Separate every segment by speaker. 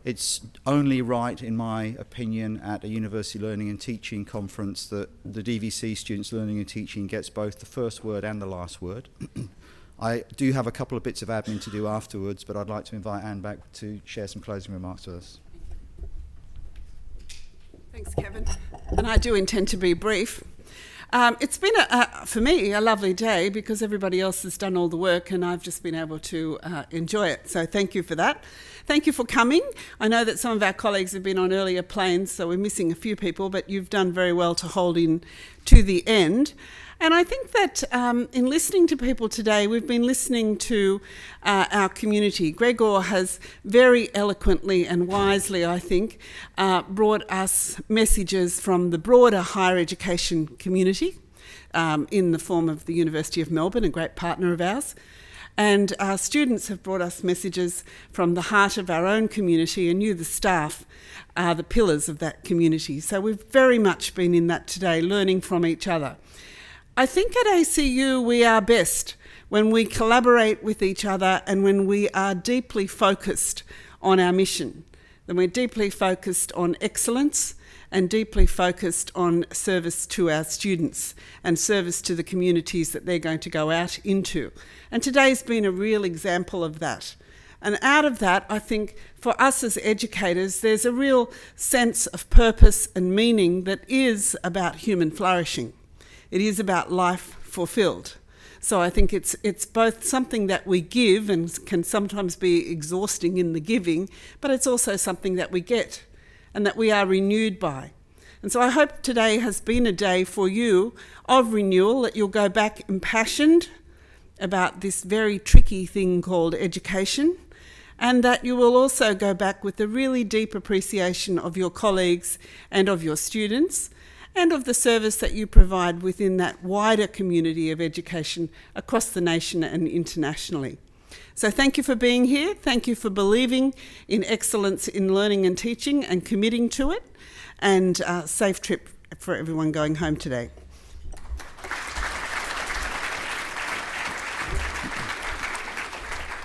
Speaker 1: It's only right, in my opinion, at a University Learning and Teaching conference that the DVC Students Learning and Teaching gets both the first word and the last word. I do have a couple of bits of admin to do afterwards, but I'd like to invite Anne back to share some closing remarks with us.
Speaker 2: Thanks, Kevin. And I do intend to be brief. It's been, for me, a lovely day because everybody else has done all the work and I've just been able to enjoy it. So thank you for that. Thank you for coming. I know that some of our colleagues have been on earlier planes, so we're missing a few people, but you've done very well to hold in to the end. And I think that in listening to people today, we've been listening to our community. Gregor has very eloquently and wisely, I think, brought us messages from the broader higher education community in the form of the University of Melbourne, a great partner of ours. And our students have brought us messages from the heart of our own community, and you, the staff, are the pillars of that community. So we've very much been in that today, learning from each other. I think at ACU we are best when we collaborate with each other and when we are deeply focused on our mission, then we're deeply focused on excellence and deeply focused on service to our students and service to the communities that they're going to go out into. And today's been a real example of that. And out of that, I think for us as educators, there's a real sense of purpose and meaning that is about human flourishing. It is about life fulfilled. So I think it's both something that we give and can sometimes be exhausting in the giving, but it's also something that we get and that we are renewed by. And so I hope today has been a day for you of renewal, that you'll go back impassioned about this very tricky thing called education, and that you will also go back with a really deep appreciation of your colleagues and of your students, and of the service that you provide within that wider community of education across the nation and internationally. So thank you for being here. Thank you for believing in excellence in learning and teaching and committing to it. And safe trip for everyone going home today.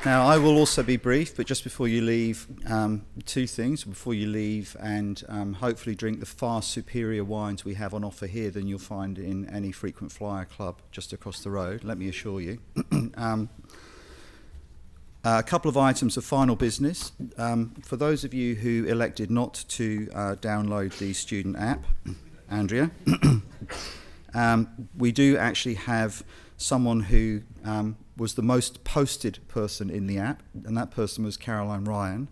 Speaker 1: Now, I will also be brief, but just before you leave, two things before you leave, and hopefully drink the far superior wines we have on offer here than you'll find in any frequent flyer club just across the road, let me assure you. A couple of items of final business. For those of you who elected not to download the student app, Andrea, we do actually have someone who was the most posted person in the app, and that person was Caroline Ryan.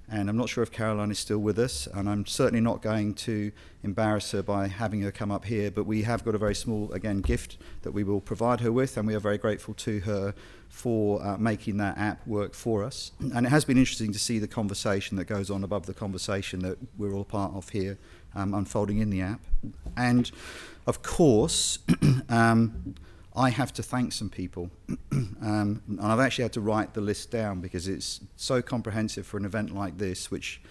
Speaker 1: And I'm not sure if Caroline is still with us, and I'm certainly not going to embarrass her by having her come up here, but we have got a very small, again, gift that we will provide her with, and we are very grateful to her for making that app work for us. And it has been interesting to see the conversation that goes on above the conversation that we're all part of here, unfolding in the app. And of course, I have to thank some people, and I've actually had to write the list down because it's so comprehensive for an event like this, which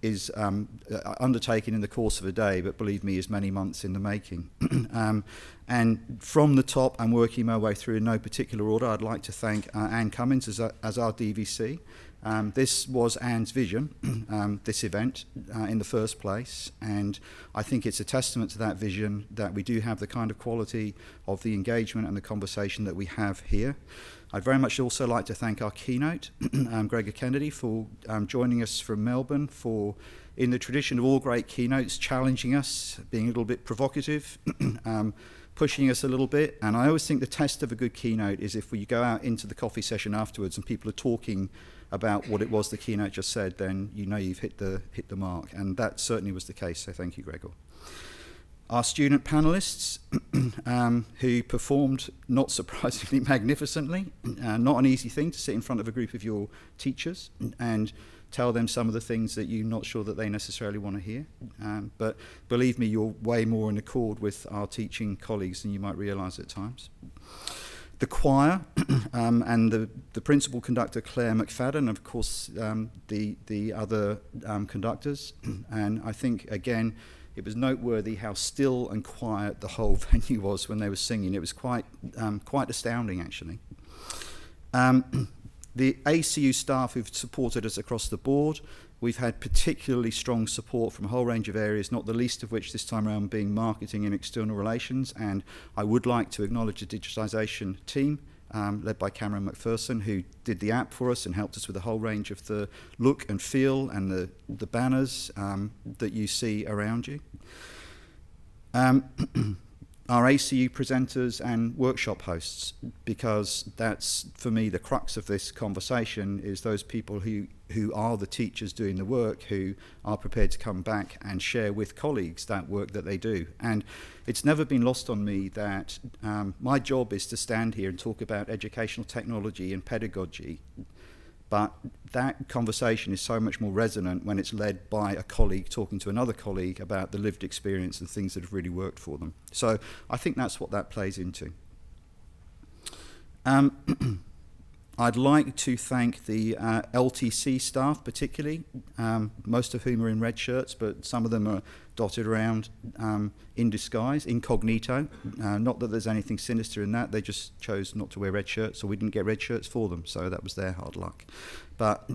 Speaker 1: is undertaken in the course of a day, but believe me, is many months in the making. And from the top, I'm working my way through in no particular order. I'd like to thank Anne Cummins as our DVC. This was Anne's vision, this event, in the first place, and I think it's a testament to that vision that we do have the kind of quality of the engagement and the conversation that we have here. I'd very much also like to thank our keynote, Gregor Kennedy, for joining us from Melbourne, for, in the tradition of all great keynotes, challenging us, being a little bit provocative, pushing us a little bit. And I always think the test of a good keynote is if you go out into the coffee session afterwards and people are talking about what it was the keynote just said, then you know you've hit the mark, and that certainly was the case, so thank you, Gregor. Our student panellists, who performed, not surprisingly, magnificently. Not an easy thing to sit in front of a group of your teachers and tell them some of the things that you're not sure that they necessarily want to hear. But believe me, you're way more in accord with our teaching colleagues than you might realise at times. The choir and the principal conductor, Claire McFadden, of course, the other conductors. And I think, again, it was noteworthy how still and quiet the whole venue was when they were singing. It was quite astounding, actually. The ACU staff who've supported us across the board, We've had particularly strong support from a whole range of areas, not the least of which this time around being marketing and external relations. And I would like to acknowledge the digitisation team, led by Cameron McPherson, who did the app for us and helped us with a whole range of the look and feel and the banners that you see around you. Our ACU presenters and workshop hosts, because that's, for me, the crux of this conversation, is those people who are the teachers doing the work, who are prepared to come back and share with colleagues that work that they do. And it's never been lost on me that my job is to stand here and talk about educational technology and pedagogy, but that conversation is so much more resonant when it's led by a colleague talking to another colleague about the lived experience and things that have really worked for them. So I think that's what that plays into. I'd like to thank the LTC staff particularly, most of whom are in red shirts, but some of them are dotted around in disguise, incognito. Not that there's anything sinister in that, they just chose not to wear red shirts, so we didn't get red shirts for them, so that was their hard luck. But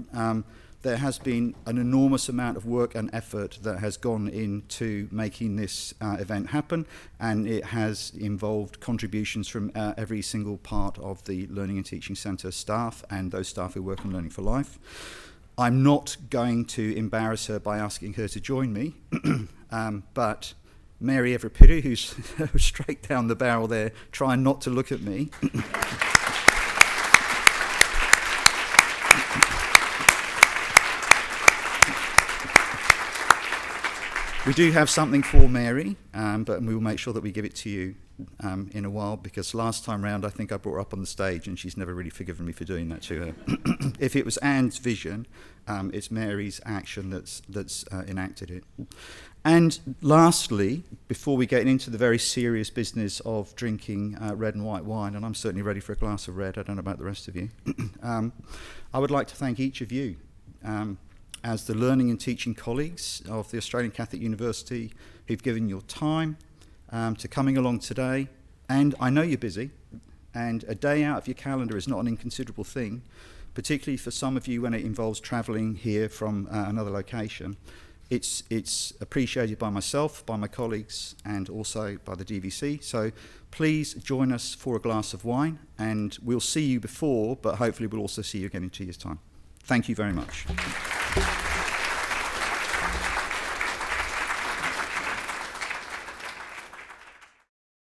Speaker 1: there has been an enormous amount of work and effort that has gone into making this event happen, and it has involved contributions from every single part of the Learning and Teaching Centre staff and those staff who work on Learning for Life. I'm not going to embarrass her by asking her to join me, but Mary Everett-Piddle, who's straight down the barrel there, trying not to look at me. We do have something for Mary, but we will make sure that we give it to you in a while, because last time round I think I brought her up on the stage and she's never really forgiven me for doing that to her. If it was Anne's vision, it's Mary's action that's enacted it. And lastly, before we get into the very serious business of drinking red and white wine, and I'm certainly ready for a glass of red, I don't know about the rest of you, I would like to thank each of you as the learning and teaching colleagues of the Australian Catholic University who've given your time to coming along today. And I know you're busy, and a day out of your calendar is not an inconsiderable thing, particularly for some of you when it involves travelling here from another location. It's appreciated by myself, by my colleagues, and also by the DVC. So please join us for a glass of wine, and we'll see you before, but hopefully we'll also see you again in 2 years' time. Thank you very much.